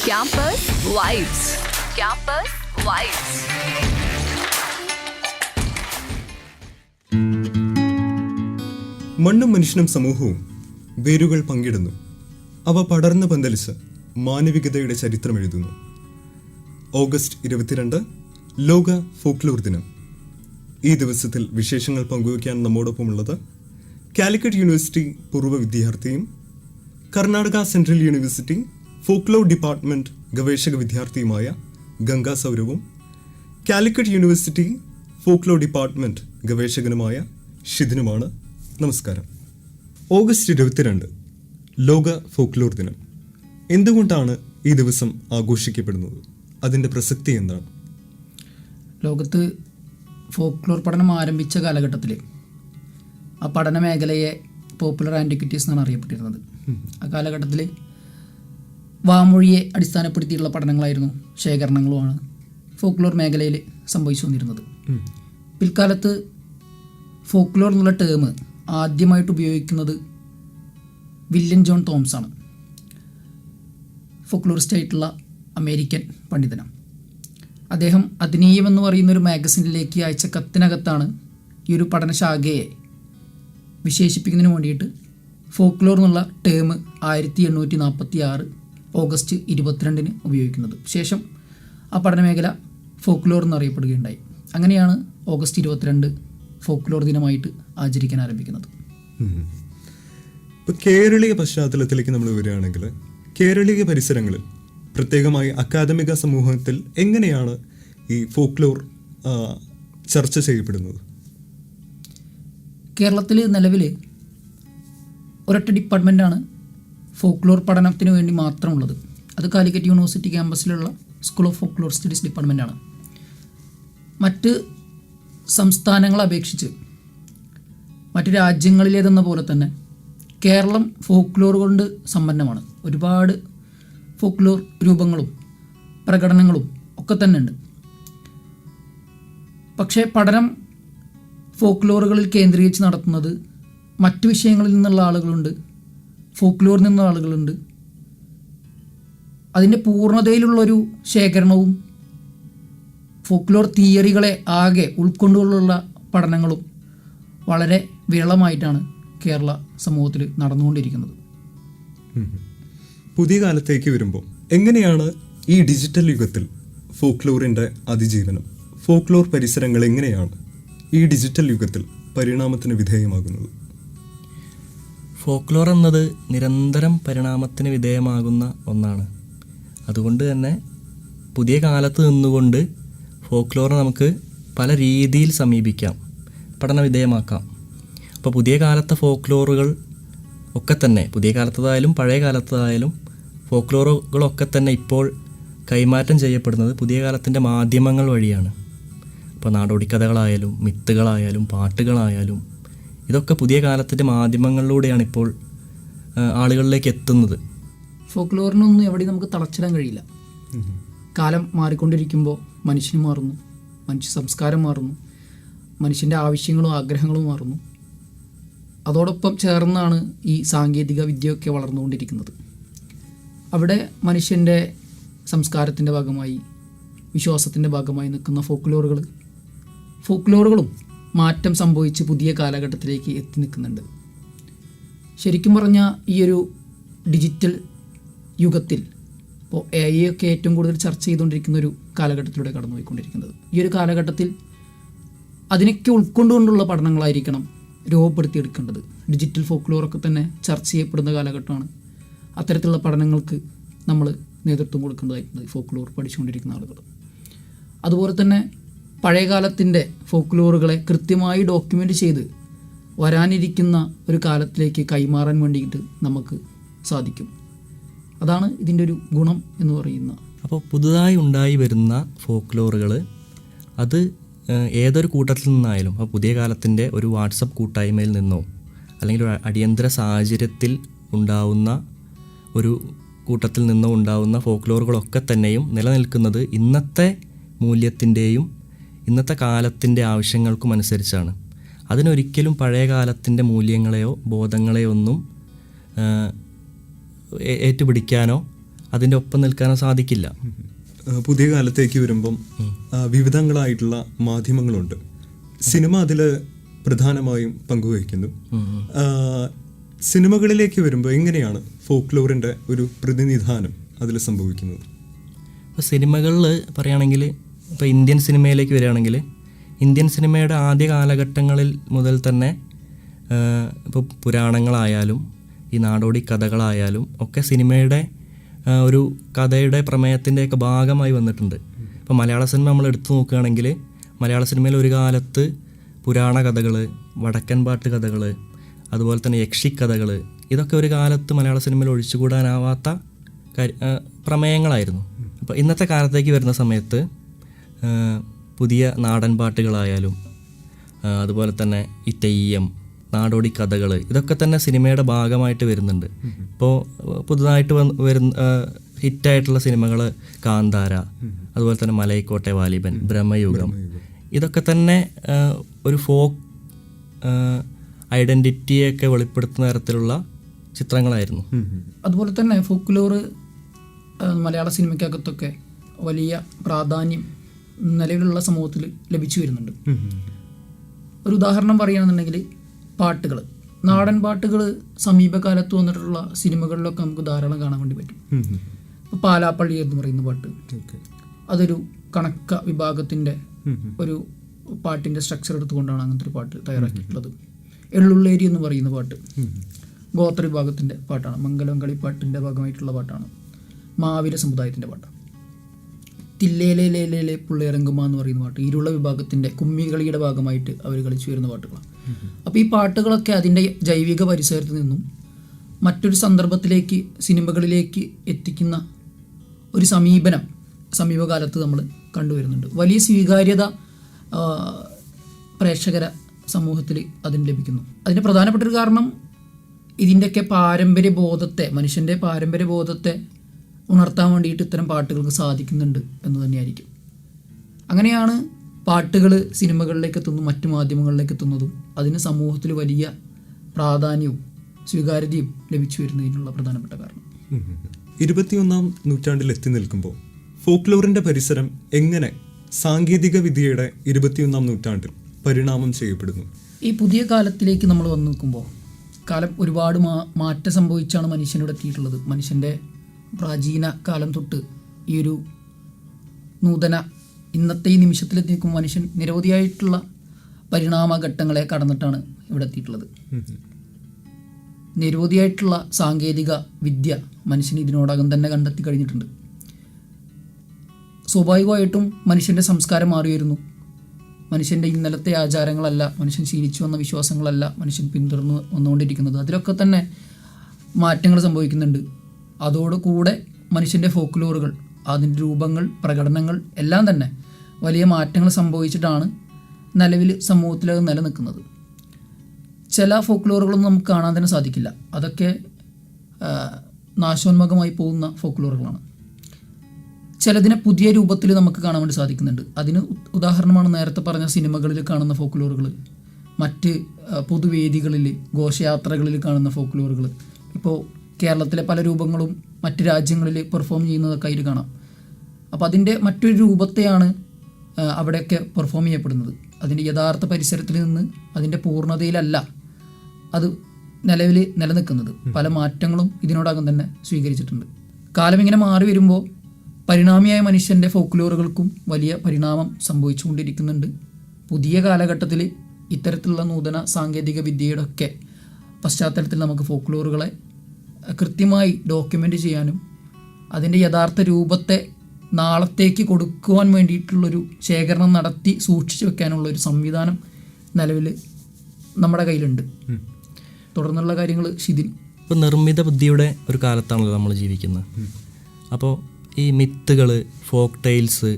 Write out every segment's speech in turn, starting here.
Campus Vibes. Campus Vibes. മണ്ണും മനുഷ്യനും സമൂഹവും വേരുകൾ പങ്കിടുന്നു. അവ പടർന്നു പന്തലിച്ച് മാനവികതയുടെ ചരിത്രം എഴുതുന്നു. ഓഗസ്റ്റ് 22 ലോക ഫോക്ലോർ ദിനം. ഈ ദിവസത്തിൽ വിശേഷങ്ങൾ പങ്കുവയ്ക്കാൻ നമ്മോടൊപ്പമുള്ളത് കാലിക്കറ്റ് യൂണിവേഴ്സിറ്റി പൂർവ്വ വിദ്യാർത്ഥിയും Karnataka central university folklore department ഗവേഷക വിദ്യാർത്ഥിയുമായ ഗംഗാ സൗരവും കാലിക്കറ്റ് യൂണിവേഴ്സിറ്റി ഫോക്ലോർ ഡിപ്പാർട്ട്മെന്റ് ഗവേഷകനുമായ ഷിദിനുമാണ്. നമസ്കാരം. ഓഗസ്റ്റ് 22 ലോക ഫോക്ലോർ ദിനം. എന്തുകൊണ്ടാണ് ഈ ദിവസം ആഘോഷിക്കപ്പെടുന്നത്? അതിൻ്റെ പ്രസക്തി എന്താണ്? ലോകത്ത് ഫോക്ലോർ പഠനം ആരംഭിച്ച കാലഘട്ടത്തിൽ ആ പഠന മേഖലയെ പോപ്പുലർ ആൻറ്റിക്വിറ്റീസ് എന്നാണ് അറിയപ്പെട്ടിരുന്നത്. ആ കാലഘട്ടത്തിൽ വാമൊഴിയെ അടിസ്ഥാനപ്പെടുത്തിയിട്ടുള്ള പഠനങ്ങളായിരുന്നു, ശേഖരണങ്ങളുമാണ് ഫോക്ലോർ മേഖലയിൽ സംഭവിച്ചു വന്നിരുന്നത്. പിൽക്കാലത്ത് ഫോക്ലോർ എന്നുള്ള ടേം ആദ്യമായിട്ട് ഉപയോഗിക്കുന്നത് വില്യം ജോൺ തോംസ് ആണ്. ഫോക്ലോറിസ്റ്റ് ആയിട്ടുള്ള അമേരിക്കൻ പണ്ഡിതനാണ്. അദ്ദേഹം അധിനീയം എന്ന് പറയുന്ന ഒരു മാഗസിനിലേക്ക് അയച്ച കത്തിനകത്താണ് ഈ ഒരു പഠനശാഖയെ വിശേഷിപ്പിക്കുന്നതിന് വേണ്ടിയിട്ട് ഫോക്ലോർ എന്നുള്ള ടേം 1846 ഓഗസ്റ്റ് 22 ഉപയോഗിക്കുന്നത്. ശേഷം ആ പഠനമേഖല ഫോക്ലോർ എന്നറിയപ്പെടുകയുണ്ടായി. അങ്ങനെയാണ് ഓഗസ്റ്റ് 22 ഫോക്ലോർ ദിനമായിട്ട് ആചരിക്കാൻ ആരംഭിക്കുന്നത്. ഇപ്പോൾ കേരളീയ പശ്ചാത്തലത്തിലേക്ക് നമ്മൾ വരികയാണെങ്കിൽ കേരളീയ പരിസരങ്ങളിൽ പ്രത്യേകമായി അക്കാദമിക സമൂഹത്തിൽ എങ്ങനെയാണ് ഈ ഫോക്ലോർ ചർച്ച ചെയ്യപ്പെടുന്നത്? കേരളത്തിൽ നിലവിൽ ഒരൊറ്റ ഡിപ്പാർട്ട്മെൻറ്റാണ് ഫോക്ലോർ പഠനത്തിന് വേണ്ടി മാത്രമുള്ളത്. അത് കാലിക്കറ്റ് യൂണിവേഴ്സിറ്റി ക്യാമ്പസിലുള്ള സ്കൂൾ ഓഫ് ഫോക്ലോർ സ്റ്റഡീസ് ഡിപ്പാർട്ട്മെൻറ്റാണ്. മറ്റ് സംസ്ഥാനങ്ങളെ അപേക്ഷിച്ച് മറ്റ് രാജ്യങ്ങളിലേതെന്ന പോലെ തന്നെ കേരളം ഫോക്ലോർ കൊണ്ട് സമ്പന്നമാണ്. ഒരുപാട് ഫോക്ലോർ രൂപങ്ങളും പ്രകടനങ്ങളും ഒക്കെ തന്നെ ഉണ്ട്. പക്ഷേ പഠനം ഫോക്ലോറുകളിൽ കേന്ദ്രീകരിച്ച് നടത്തുന്നത് മറ്റ് വിഷയങ്ങളിൽ നിന്നുള്ള ആളുകളുണ്ട്, ഫോക്ലോറിൽ നിന്നുള്ള ആളുകളുണ്ട്. അതിൻ്റെ പൂർണ്ണതയിലുള്ളൊരു ശേഖരണവും ഫോക്ലോർ തിയറികളെ ആകെ ഉൾക്കൊണ്ടുകൊണ്ടുള്ള പഠനങ്ങളും വളരെ വിരളമായിട്ടാണ് കേരള സമൂഹത്തിൽ നടന്നുകൊണ്ടിരിക്കുന്നത്. പുതിയ കാലത്തേക്ക് വരുമ്പോൾ എങ്ങനെയാണ് ഈ ഡിജിറ്റൽ യുഗത്തിൽ ഫോക്ലോറിൻ്റെ അതിജീവനം, ഫോക്ലോർ പരിസരങ്ങൾ എങ്ങനെയാണ് ഈ ഡിജിറ്റൽ യുഗത്തിൽ പരിണാമത്തിന് വിധേയമാകുന്നത്? ഫോക്ലോർ എന്നത് നിരന്തരം പരിണാമത്തിന് വിധേയമാകുന്ന ഒന്നാണ്. അതുകൊണ്ട് തന്നെ പുതിയ കാലത്ത് നിന്നുകൊണ്ട് ഫോക്ലോറെ നമുക്ക് പല രീതിയിൽ സമീപിക്കാം, പഠന വിധേയമാക്കാം. അപ്പോൾ പുതിയ കാലത്തെ ഫോക്ലോറുകൾ ഒക്കെ തന്നെ, പുതിയ കാലത്തതായാലും പഴയ കാലത്തതായാലും ഫോക്ലോറുകളൊക്കെ തന്നെ ഇപ്പോൾ കൈമാറ്റം ചെയ്യപ്പെടുന്നത് പുതിയ കാലത്തിൻ്റെ മാധ്യമങ്ങൾ വഴിയാണ്. ഇപ്പോൾ നാടോടിക്കഥകളായാലും മിത്തുകളായാലും പാട്ടുകളായാലും ഇതൊക്കെ പുതിയ കാലത്തിൻ്റെ മാധ്യമങ്ങളിലൂടെയാണ് ഇപ്പോൾ ആളുകളിലേക്ക് എത്തുന്നത്. ഫോക്ലോറിനൊന്നും എവിടെയും നമുക്ക് തളച്ചിടാൻ കഴിയില്ല. കാലം മാറിക്കൊണ്ടിരിക്കുമ്പോൾ മനുഷ്യന് മാറുന്നു, മനുഷ്യ സംസ്കാരം മാറുന്നു, മനുഷ്യൻ്റെ ആവശ്യങ്ങളും ആഗ്രഹങ്ങളും മാറുന്നു. അതോടൊപ്പം ചേർന്നാണ് ഈ സാങ്കേതിക വിദ്യയൊക്കെ വളർന്നുകൊണ്ടിരിക്കുന്നത്. അവിടെ മനുഷ്യൻ്റെ സംസ്കാരത്തിൻ്റെ ഭാഗമായി, വിശ്വാസത്തിൻ്റെ ഭാഗമായി നിൽക്കുന്ന ഫോക്ലോറുകളും മാറ്റം സംഭവിച്ച് പുതിയ കാലഘട്ടത്തിലേക്ക് എത്തി നിൽക്കുന്നുണ്ട്. ശരിക്കും പറഞ്ഞാൽ ഈ ഒരു ഡിജിറ്റൽ യുഗത്തിൽ ഇപ്പോൾ AI ഒക്കെ ഏറ്റവും കൂടുതൽ ചർച്ച ചെയ്തുകൊണ്ടിരിക്കുന്ന ഒരു കാലഘട്ടത്തിലൂടെ കടന്നുപോയിക്കൊണ്ടിരിക്കുന്നത്. ഈ ഒരു കാലഘട്ടത്തിൽ അതിനൊക്കെ ഉൾക്കൊണ്ടുകൊണ്ടുള്ള പഠനങ്ങളായിരിക്കണം രൂപപ്പെടുത്തിയെടുക്കേണ്ടത്. ഡിജിറ്റൽ ഫോക്ലോറൊക്കെ തന്നെ ചർച്ച ചെയ്യപ്പെടുന്ന കാലഘട്ടമാണ്. അത്തരത്തിലുള്ള പഠനങ്ങൾക്ക് നമ്മൾ നേതൃത്വം കൊടുക്കേണ്ടതായിട്ടുണ്ട് ഫോക്ലോർ പഠിച്ചുകൊണ്ടിരിക്കുന്ന ആളുകൾ. അതുപോലെ തന്നെ പഴയകാലത്തിൻ്റെ ഫോക്ലോറുകളെ കൃത്യമായി ഡോക്യുമെൻ്റ് ചെയ്ത് വരാനിരിക്കുന്ന ഒരു കാലത്തിലേക്ക് കൈമാറാൻ വേണ്ടിയിട്ട് നമുക്ക് സാധിക്കും. അതാണ് ഇതിൻ്റെ ഒരു ഗുണം എന്ന് പറയുന്ന. അപ്പോൾ പുതുതായി ഉണ്ടായി വരുന്ന ഫോക്ലോറുകൾ അത് ഏതൊരു കൂട്ടത്തിൽ നിന്നായാലും, അപ്പോൾ പുതിയ കാലത്തിൻ്റെ ഒരു വാട്സപ്പ് കൂട്ടായ്മയിൽ നിന്നോ അല്ലെങ്കിൽ ഒരു അടിയന്തര സാഹചര്യത്തിൽ ഉണ്ടാവുന്ന ഒരു കൂട്ടത്തിൽ നിന്നോ ഉണ്ടാവുന്ന ഫോക്ലോറുകളൊക്കെ തന്നെയും നിലനിൽക്കുന്നത് ഇന്നത്തെ മൂല്യത്തിൻ്റെയും ഇന്നത്തെ കാലത്തിൻ്റെ ആവശ്യങ്ങൾക്കും അനുസരിച്ചാണ്. അതിനൊരിക്കലും പഴയ കാലത്തിൻ്റെ മൂല്യങ്ങളെയോ ബോധങ്ങളെയോ ഒന്നും ഏറ്റുപിടിക്കാനോ അതിൻ്റെ ഒപ്പം നിൽക്കാനോ സാധിക്കില്ല. പുതിയ കാലത്തേക്ക് വരുമ്പം വിവിധങ്ങളായിട്ടുള്ള മാധ്യമങ്ങളുണ്ട്. സിനിമ അതിൽ പ്രധാനമായും പങ്കുവഹിക്കുന്നു. സിനിമകളിലേക്ക് വരുമ്പോൾ എങ്ങനെയാണ് ഫോക്ലോറിൻ്റെ ഒരു പ്രതിനിധാനം അതിൽ സംഭവിക്കുന്നത്? ഇപ്പോൾ സിനിമകളിൽ പറയുകയാണെങ്കിൽ, ഇപ്പോൾ ഇന്ത്യൻ സിനിമയിലേക്ക് വരികയാണെങ്കിൽ, ഇന്ത്യൻ സിനിമയുടെ ആദ്യ കാലഘട്ടങ്ങളിൽ മുതൽ തന്നെ ഇപ്പോൾ പുരാണങ്ങളായാലും ഈ നാടോടി കഥകളായാലും ഒക്കെ സിനിമയുടെ ഒരു കഥയുടെ പ്രമേയത്തിൻ്റെയൊക്കെ ഭാഗമായി വന്നിട്ടുണ്ട്. ഇപ്പോൾ മലയാള സിനിമ നമ്മൾ എടുത്തു നോക്കുകയാണെങ്കിൽ, മലയാള സിനിമയിൽ ഒരു കാലത്ത് പുരാണ കഥകൾ, വടക്കൻ പാട്ട് കഥകൾ, അതുപോലെ തന്നെ യക്ഷിക്കഥകൾ, ഇതൊക്കെ ഒരു കാലത്ത് മലയാള സിനിമയിൽ ഒഴിച്ചുകൂടാനാവാത്ത പ്രമേയങ്ങളായിരുന്നു. അപ്പോൾ ഇന്നത്തെ കാലത്തേക്ക് വരുന്ന സമയത്ത് പുതിയ നാടൻ പാട്ടുകളായാലും അതുപോലെ തന്നെ ഈ തെയ്യം, നാടോടി കഥകൾ, ഇതൊക്കെ തന്നെ സിനിമയുടെ ഭാഗമായിട്ട് വരുന്നുണ്ട്. ഇപ്പോൾ പുതുതായിട്ട് ഹിറ്റായിട്ടുള്ള സിനിമകൾ കാന്താര, അതുപോലെ തന്നെ മലൈക്കോട്ടെ വാലിബൻ, ബ്രഹ്മയുഗം, ഇതൊക്കെ തന്നെ ഒരു ഫോക്ക് ഐഡൻറ്റിറ്റിയൊക്കെ വെളിപ്പെടുത്തുന്ന തരത്തിലുള്ള ചിത്രങ്ങളായിരുന്നു. അതുപോലെ തന്നെ ഫോക്ലോർ മലയാള സിനിമയ്ക്കകത്തൊക്കെ വലിയ പ്രാധാന്യം നിലവിലുള്ള സമൂഹത്തിൽ ലഭിച്ചു വരുന്നുണ്ട്. ഒരു ഉദാഹരണം പറയുകയാണെന്നുണ്ടെങ്കിൽ പാട്ടുകൾ, നാടൻ പാട്ടുകൾ സമീപകാലത്ത് വന്നിട്ടുള്ള സിനിമകളിലൊക്കെ നമുക്ക് ധാരാളം കാണാൻ വേണ്ടി പറ്റും. ഇപ്പോൾ പാലാപ്പള്ളി എന്ന് പറയുന്ന പാട്ട്, അതൊരു കണക്ക വിഭാഗത്തിൻ്റെ ഒരു പാട്ടിൻ്റെ സ്ട്രക്ചർ എടുത്തുകൊണ്ടാണ് അങ്ങനത്തെ ഒരു പാട്ട് തയ്യാറാക്കിയിട്ടുള്ളത്. എള്ളുള്ളേരി എന്ന് പറയുന്ന പാട്ട് ഗോത്ര വിഭാഗത്തിൻ്റെ പാട്ടാണ്, മംഗലം കളിപ്പാട്ടിൻ്റെ ഭാഗമായിട്ടുള്ള പാട്ടാണ്, മാവില സമുദായത്തിൻ്റെ പാട്ടാണ്. തില്ലേലേലേലേ പുള്ളേറങ്കുമ എന്ന് പറയുന്ന പാട്ട് ഇരുള വിഭാഗത്തിൻ്റെ കുമ്മികളിയുടെ ഭാഗമായിട്ട് അവർ കളിച്ചു വരുന്ന പാട്ടുകളാണ്. അപ്പോൾ ഈ പാട്ടുകളൊക്കെ അതിൻ്റെ ജൈവിക പരിസരത്ത് നിന്നും മറ്റൊരു സന്ദർഭത്തിലേക്ക്, സിനിമകളിലേക്ക് എത്തിക്കുന്ന ഒരു സമീപകാലത്ത് നമ്മൾ കണ്ടുവരുന്നുണ്ട്. വലിയ സ്വീകാര്യത പ്രേക്ഷകര സമൂഹത്തിൽ അതിന് ലഭിക്കുന്നു. അതിന് പ്രധാനപ്പെട്ട ഒരു കാരണം ഇതിൻ്റെയൊക്കെ മനുഷ്യൻ്റെ പാരമ്പര്യബോധത്തെ ഉണർത്താൻ വേണ്ടിയിട്ട് ഇത്തരം പാട്ടുകൾക്ക് സാധിക്കുന്നുണ്ട് എന്ന് തന്നെയായിരിക്കും. അങ്ങനെയാണ് പാട്ടുകൾ സിനിമകളിലേക്ക് എത്തുന്നതും മറ്റു മാധ്യമങ്ങളിലേക്ക് എത്തുന്നതും അതിന് സമൂഹത്തിൽ വലിയ പ്രാധാന്യവും സ്വീകാര്യതയും ലഭിച്ചു വരുന്നതിനുള്ള പ്രധാനപ്പെട്ട കാരണം. 21-ാം നൂറ്റാണ്ടിൽ എത്തി നിൽക്കുമ്പോൾ ഫോക്ലോറിൻ്റെ പരിസരം എങ്ങനെ സാങ്കേതിക വിദ്യയുടെ 21-ാം നൂറ്റാണ്ടിൽ പരിണാമം ചെയ്യപ്പെടുന്നു? ഈ പുതിയ കാലത്തിലേക്ക് നമ്മൾ വന്നു നിൽക്കുമ്പോൾ കാലം ഒരുപാട് മാറ്റം സംഭവിച്ചാണ് മനുഷ്യനോട് എത്തിയിട്ടുള്ളത്. മനുഷ്യൻ്റെ പ്രാചീന കാലം തൊട്ട് ഈ ഒരു നൂതന ഇന്നത്തെ ഈ നിമിഷത്തിലെത്തി നിൽക്കുമ്പോൾ മനുഷ്യൻ നിരവധിയായിട്ടുള്ള പരിണാമഘട്ടങ്ങളെ കടന്നിട്ടാണ് ഇവിടെ എത്തിയിട്ടുള്ളത്. നിരവധിയായിട്ടുള്ള സാങ്കേതിക വിദ്യ മനുഷ്യൻ ഇതിനോടകം തന്നെ കണ്ടെത്തി കഴിഞ്ഞിട്ടുണ്ട്. സ്വാഭാവികമായിട്ടും മനുഷ്യൻ്റെ സംസ്കാരം മാറി വരുന്നു. മനുഷ്യൻ്റെ ഇന്നലത്തെ ആചാരങ്ങളല്ല, മനുഷ്യൻ ശീലിച്ചു വന്ന വിശ്വാസങ്ങളല്ല മനുഷ്യൻ പിന്തുടർന്ന് വന്നുകൊണ്ടിരിക്കുന്നത്. അതിലൊക്കെ തന്നെ മാറ്റങ്ങൾ സംഭവിക്കുന്നുണ്ട്. അതോടുകൂടെ മനുഷ്യൻ്റെ ഫോക്ലോറുകൾ, അതിൻ്റെ രൂപങ്ങൾ, പ്രകടനങ്ങൾ എല്ലാം തന്നെ വലിയ മാറ്റങ്ങൾ സംഭവിച്ചിട്ടാണ് നിലവിൽ സമൂഹത്തിൽ അത് നിലനിൽക്കുന്നത്. ചില ഫോക്ലോറുകളൊന്നും നമുക്ക് കാണാൻ തന്നെ സാധിക്കില്ല. അതൊക്കെ നാശോന്മുഖമായി പോകുന്ന ഫോക്ലോറുകളാണ്. ചിലതിനെ പുതിയ രൂപത്തിൽ നമുക്ക് കാണാൻ വേണ്ടി സാധിക്കുന്നുണ്ട്. അതിന് ഉദാഹരണമാണ് നേരത്തെ പറഞ്ഞ സിനിമകളിൽ കാണുന്ന ഫോക്ലോറുകൾ, മറ്റ് പൊതുവേദികളിൽ, ഘോഷയാത്രകളിൽ കാണുന്ന ഫോക്ലോറുകൾ. ഇപ്പോൾ കേരളത്തിലെ പല രൂപങ്ങളും മറ്റ് രാജ്യങ്ങളിൽ പെർഫോം ചെയ്യുന്നതൊക്കെ അതിൽ കാണാം. അപ്പോൾ അതിൻ്റെ മറ്റൊരു രൂപത്തെയാണ് അവിടെയൊക്കെ പെർഫോം ചെയ്യപ്പെടുന്നത്. അതിൻ്റെ യഥാർത്ഥ പരിസരത്തിൽ നിന്ന് അതിൻ്റെ പൂർണ്ണതയിലല്ല അത് നിലവിൽ നിലനിൽക്കുന്നത്. പല മാറ്റങ്ങളും ഇതിനോടകം തന്നെ സ്വീകരിച്ചിട്ടുണ്ട്. കാലം ഇങ്ങനെ മാറി വരുമ്പോൾ പരിണാമിയായ മനുഷ്യൻ്റെ ഫോക്ലോറുകൾക്കും വലിയ പരിണാമം സംഭവിച്ചുകൊണ്ടിരിക്കുന്നുണ്ട്. പുതിയ കാലഘട്ടത്തിൽ ഇത്തരത്തിലുള്ള നൂതന സാങ്കേതിക വിദ്യയുടെ ഒക്കെ പശ്ചാത്തലത്തിൽ നമുക്ക് ഫോക്ലോറുകളെ കൃത്യമായി ഡോക്യുമെൻ്റ് ചെയ്യാനും അതിൻ്റെ യഥാർത്ഥ രൂപത്തെ നാളത്തേക്ക് കൊടുക്കുവാൻ വേണ്ടിയിട്ടുള്ളൊരു ശേഖരണം നടത്തി സൂക്ഷിച്ചു വെക്കാനുള്ളൊരു സംവിധാനം നിലവിൽ നമ്മുടെ കയ്യിലുണ്ട്. തുടർന്നുള്ള കാര്യങ്ങൾ ഷിതിൻ. ഇപ്പോൾ നിർമ്മിത ബുദ്ധിയുടെ ഒരു കാലത്താണല്ലോ നമ്മൾ ജീവിക്കുന്നത്. അപ്പോൾ ഈ മിത്തുകൾ, ഫോക്ക് ടെയിൽസ്,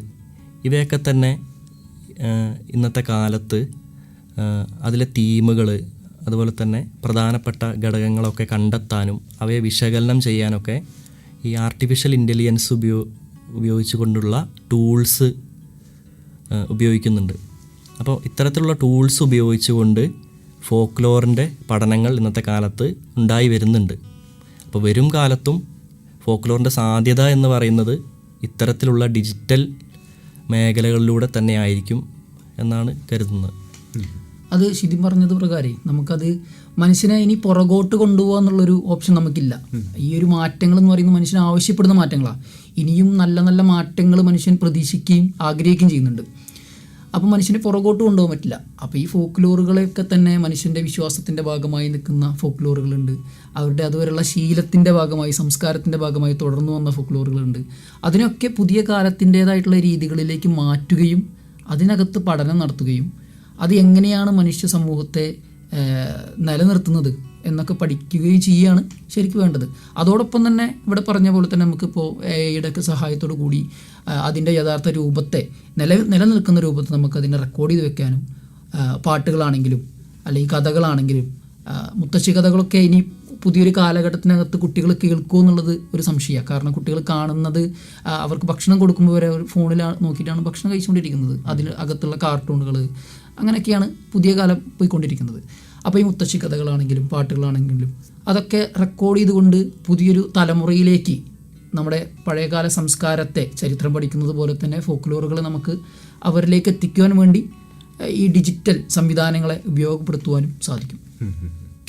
ഇവയൊക്കെ തന്നെ ഇന്നത്തെ കാലത്ത് അതിലെ തീമുകൾ, അതുപോലെ തന്നെ പ്രധാനപ്പെട്ട ഘടകങ്ങളൊക്കെ കണ്ടെത്താനും അവയെ വിശകലനം ചെയ്യാനൊക്കെ ഈ ആർട്ടിഫിഷ്യൽ ഇൻ്റലിജൻസ് ഉപയോഗിച്ചുകൊണ്ടുള്ള ടൂൾസ് ഉപയോഗിക്കുന്നുണ്ട്. അപ്പോൾ ഇത്തരത്തിലുള്ള ടൂൾസ് ഉപയോഗിച്ചുകൊണ്ട് ഫോക്ലോറിൻ്റെ പഠനങ്ങൾ ഇന്നത്തെ കാലത്ത് ഉണ്ടായി വരുന്നുണ്ട്. അപ്പോൾ വരും കാലത്തും ഫോക്ലോറിൻ്റെ സാധ്യത എന്ന് പറയുന്നത് ഇത്തരത്തിലുള്ള ഡിജിറ്റൽ മേഖലകളിലൂടെ തന്നെ ആയിരിക്കും എന്നാണ് കരുതുന്നത്. അത് ശിതിൻ പറഞ്ഞത് പ്രകാരം നമുക്കത് മനുഷ്യനെ ഇനി പുറകോട്ട് കൊണ്ടുപോകുക എന്നുള്ളൊരു ഓപ്ഷൻ നമുക്കില്ല. ഈ ഒരു മാറ്റങ്ങൾ എന്ന് പറയുന്നത് മനുഷ്യൻ ആവശ്യപ്പെടുന്ന മാറ്റങ്ങളാണ്. ഇനിയും നല്ല നല്ല മാറ്റങ്ങൾ മനുഷ്യൻ പ്രതീക്ഷിക്കുകയും ആഗ്രഹിക്കുകയും ചെയ്യുന്നുണ്ട്. അപ്പോൾ മനുഷ്യനെ പുറകോട്ട് കൊണ്ടുപോകാൻ പറ്റില്ല. അപ്പോൾ ഈ ഫോക്ലോറുകളെയൊക്കെ തന്നെ മനുഷ്യൻ്റെ വിശ്വാസത്തിൻ്റെ ഭാഗമായി നിൽക്കുന്ന ഫോക്ലോറുകളുണ്ട്. അവരുടെ അതുവരെയുള്ള ശീലത്തിൻ്റെ ഭാഗമായി, സംസ്കാരത്തിൻ്റെ ഭാഗമായി തുടർന്നു വന്ന ഫോക്ലോറുകളുണ്ട്. അതിനൊക്കെ പുതിയ കാലത്തിൻ്റേതായിട്ടുള്ള രീതികളിലേക്ക് മാറ്റുകയും അതിനകത്ത് പഠനം നടത്തുകയും അത് എങ്ങനെയാണ് മനുഷ്യ സമൂഹത്തെ നിലനിർത്തുന്നത് എന്നൊക്കെ പഠിക്കുകയും ചെയ്യുകയാണ് ശരിക്കും വേണ്ടത്. അതോടൊപ്പം തന്നെ ഇവിടെ പറഞ്ഞ പോലെ തന്നെ നമുക്കിപ്പോൾ AI-യുടെ ഒക്കെ സഹായത്തോടു കൂടി അതിൻ്റെ യഥാർത്ഥ രൂപത്തെ നിലനിൽക്കുന്ന രൂപത്തെ നമുക്ക് അതിനെ റെക്കോർഡ് ചെയ്ത് വെക്കാനും, പാട്ടുകളാണെങ്കിലും അല്ലെങ്കിൽ കഥകളാണെങ്കിലും, മുത്തശ്ശി കഥകളൊക്കെ ഇനി പുതിയൊരു കാലഘട്ടത്തിനകത്ത് കുട്ടികൾ കേൾക്കുമോ എന്നുള്ളത് ഒരു സംശയമാണ്. കാരണം കുട്ടികൾ കാണുന്നത് അവർക്ക് ഭക്ഷണം കൊടുക്കുമ്പോൾ വരെ ഒരു ഫോണിൽ നോക്കിയിട്ടാണ് ഭക്ഷണം കഴിച്ചുകൊണ്ടിരിക്കുന്നത്. അതിൽ അകത്തുള്ള കാർട്ടൂണുകൾ അങ്ങനെയൊക്കെയാണ് പുതിയ കാലം പോയിക്കൊണ്ടിരിക്കുന്നത്. അപ്പോൾ ഈ മുത്തശ്ശി കഥകളാണെങ്കിലും പാട്ടുകളാണെങ്കിലും അതൊക്കെ റെക്കോർഡ് ചെയ്തുകൊണ്ട് പുതിയൊരു തലമുറയിലേക്ക് നമ്മുടെ പഴയകാല സംസ്കാരത്തെ, ചരിത്രം പഠിക്കുന്നത് പോലെ തന്നെ ഫോക്ലോറുകൾ നമുക്ക് അവരിലേക്ക് എത്തിക്കുവാൻ വേണ്ടി ഈ ഡിജിറ്റൽ സംവിധാനങ്ങളെ ഉപയോഗപ്പെടുത്തുവാനും സാധിക്കും.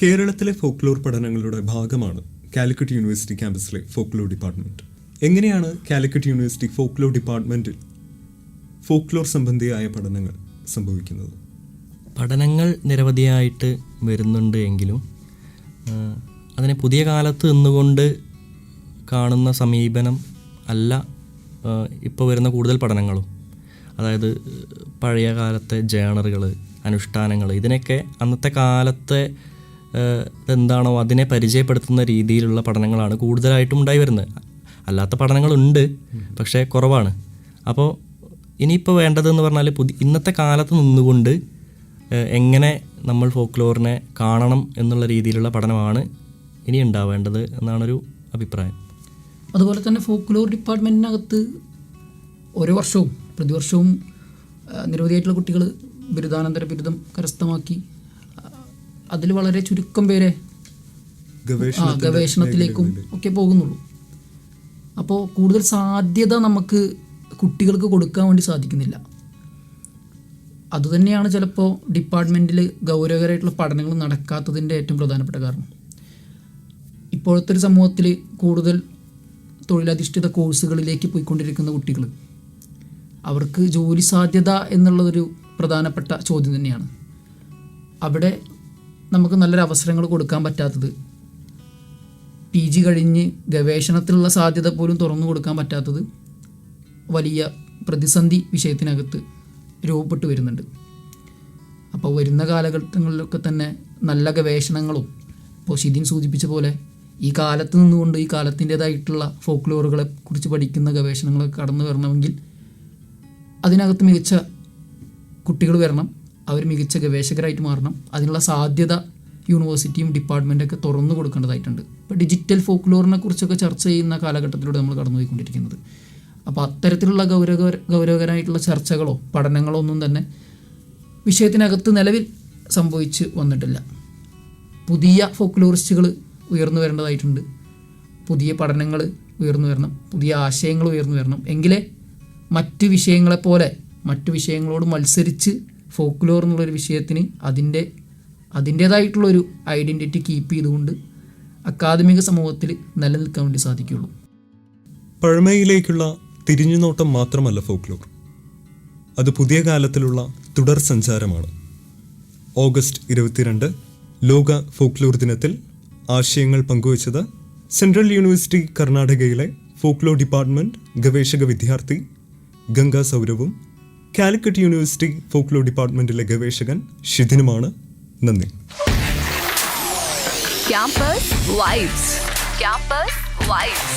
കേരളത്തിലെ ഫോക്ലോർ പഠനങ്ങളുടെ ഭാഗമാണ് കാലിക്കറ്റ് യൂണിവേഴ്സിറ്റി ക്യാമ്പസിലെ ഫോക്ലോർ ഡിപ്പാർട്ട്മെൻറ്റ്. എങ്ങനെയാണ് കാലിക്കറ്റ് യൂണിവേഴ്സിറ്റി ഫോക്ലോർ ഡിപ്പാർട്ട്മെൻറ്റിൽ ഫോക്ലോർ സംബന്ധിയായ പഠനങ്ങൾ സംഭവിക്കുന്നത്? പഠനങ്ങൾ നിരവധിയായിട്ട് വരുന്നുണ്ട് എങ്കിലും അതിനെ പുതിയ കാലത്ത് നിന്നുകൊണ്ട് കാണുന്ന സമീപനം അല്ല ഇപ്പോൾ വരുന്ന കൂടുതൽ പഠനങ്ങളും. അതായത് പഴയ കാലത്തെ ജേണറുകൾ, അനുഷ്ഠാനങ്ങൾ, ഇതിനൊക്കെ അന്നത്തെ കാലത്തെ എന്താണോ അതിനെ പരിചയപ്പെടുത്തുന്ന രീതിയിലുള്ള പഠനങ്ങളാണ് കൂടുതലായിട്ടും ഉണ്ടായി വരുന്നത്. അല്ലാത്ത പഠനങ്ങളുണ്ട്, പക്ഷേ കുറവാണ്. അപ്പോൾ ഇനിയിപ്പോൾ വേണ്ടതെന്ന് പറഞ്ഞാൽ ഇന്നത്തെ കാലത്ത് നിന്നുകൊണ്ട് എങ്ങനെ നമ്മൾ ഫോക്ലോറിനെ കാണണം എന്നുള്ള രീതിയിലുള്ള പഠനമാണ് ഇനി ഉണ്ടാവേണ്ടത് എന്നാണൊരു അഭിപ്രായം. അതുപോലെ തന്നെ ഫോക്ലോർ ഡിപ്പാർട്ട്മെൻറ്റിനകത്ത് ഓരോ വർഷവും പ്രതിവർഷവും നിരവധിയായിട്ടുള്ള കുട്ടികൾ ബിരുദാനന്തര ബിരുദം കരസ്ഥമാക്കി അതിൽ വളരെ ചുരുക്കം പേരെ ഗവേഷണത്തിലേക്കും ഒക്കെ പോകുന്നുള്ളൂ. അപ്പോൾ കൂടുതൽ സാധ്യത നമുക്ക് കുട്ടികൾക്ക് കൊടുക്കാൻ വേണ്ടി സാധിക്കുന്നില്ല. അതുതന്നെയാണ് ചിലപ്പോൾ ഡിപ്പാർട്ട്മെൻറ്റിൽ ഗൗരവകരമായിട്ടുള്ള പഠനങ്ങൾ നടക്കാത്തതിൻ്റെ ഏറ്റവും പ്രധാനപ്പെട്ട കാരണം. ഇപ്പോഴത്തെ ഒരു സമൂഹത്തിൽ കൂടുതൽ തൊഴിലധിഷ്ഠിത കോഴ്സുകളിലേക്ക് പോയിക്കൊണ്ടിരിക്കുന്ന കുട്ടികൾ, അവർക്ക് ജോലി സാധ്യത എന്നുള്ളതൊരു പ്രധാനപ്പെട്ട ചോദ്യം തന്നെയാണ്. അവിടെ നമുക്ക് നല്ലൊരു അവസരങ്ങൾ കൊടുക്കാൻ പറ്റാത്തത്, PG കഴിഞ്ഞ് ഗവേഷണത്തിലുള്ള സാധ്യത പോലും തുറന്നു കൊടുക്കാൻ പറ്റാത്തത് വലിയ പ്രതിസന്ധി വിഷയത്തിനകത്ത് രൂപപ്പെട്ടു വരുന്നുണ്ട്. അപ്പോൾ വരുന്ന കാലഘട്ടങ്ങളിലൊക്കെ തന്നെ നല്ല ഗവേഷണങ്ങളും, ഇപ്പോൾ ശിതിൻ സൂചിപ്പിച്ച പോലെ ഈ കാലത്ത് നിന്നുകൊണ്ട് ഈ കാലത്തിൻ്റേതായിട്ടുള്ള ഫോക്ലോറുകളെ കുറിച്ച് പഠിക്കുന്ന ഗവേഷണങ്ങളൊക്കെ കടന്നു വരണമെങ്കിൽ അതിനകത്ത് മികച്ച കുട്ടികൾ വരണം, അവർ മികച്ച ഗവേഷകരായിട്ട് മാറണം. അതിനുള്ള സാധ്യത യൂണിവേഴ്സിറ്റിയും ഡിപ്പാർട്ട്മെൻറ്റൊക്കെ തുറന്നു കൊടുക്കേണ്ടതായിട്ടുണ്ട്. ഇപ്പോൾ ഡിജിറ്റൽ ഫോക്ലോറിനെ കുറിച്ചൊക്കെ ചർച്ച ചെയ്യുന്ന കാലഘട്ടത്തിലൂടെ നമ്മൾ കടന്നുപോയിക്കൊണ്ടിരിക്കുന്നത്. അപ്പോൾ അത്തരത്തിലുള്ള ഗൗരവകരമായിട്ടുള്ള ചർച്ചകളോ പഠനങ്ങളോ ഒന്നും തന്നെ വിഷയത്തിനകത്ത് നിലവിൽ സംഭവിച്ച് വന്നിട്ടില്ല. പുതിയ ഫോക്ലോറിസ്റ്റുകൾ ഉയർന്നു വരേണ്ടതായിട്ടുണ്ട്. പുതിയ പഠനങ്ങൾ ഉയർന്നു വരണം, പുതിയ ആശയങ്ങൾ ഉയർന്നു വരണം. എങ്കിലേ മറ്റ് വിഷയങ്ങളെപ്പോലെ മറ്റു വിഷയങ്ങളോട് മത്സരിച്ച് ഫോക്ലോർ എന്നുള്ളൊരു വിഷയത്തിന് അതിൻ്റേതായിട്ടുള്ളൊരു ഐഡൻറ്റിറ്റി കീപ്പ് ചെയ്തുകൊണ്ട് അക്കാദമിക സമൂഹത്തിൽ നിലനിൽക്കാൻ വേണ്ടി സാധിക്കുകയുള്ളൂ. പഴമയിലേക്കുള്ള തിരിഞ്ഞുനോട്ടം മാത്രമല്ല ഫോക്ലോർ, അത് പുതിയ കാലത്തിലുള്ള തുടർ സഞ്ചാരമാണ്. ഓഗസ്റ്റ് 22 ലോക ഫോക്ലോർ ദിനത്തിൽ ആശയങ്ങൾ പങ്കുവച്ചത് സെൻട്രൽ യൂണിവേഴ്സിറ്റി കർണാടകയിലെ ഫോക്ലോർ ഡിപ്പാർട്ട്മെൻറ്റ് ഗവേഷക വിദ്യാർത്ഥി ഗംഗാ സൗരവും കാലിക്കറ്റ് യൂണിവേഴ്സിറ്റി ഫോക്ലോർ ഡിപ്പാർട്ട്മെൻറ്റിലെ ഗവേഷകൻ ഷിതിനുമാണ്. നന്ദി. Campus Vibes. Campus Vibes.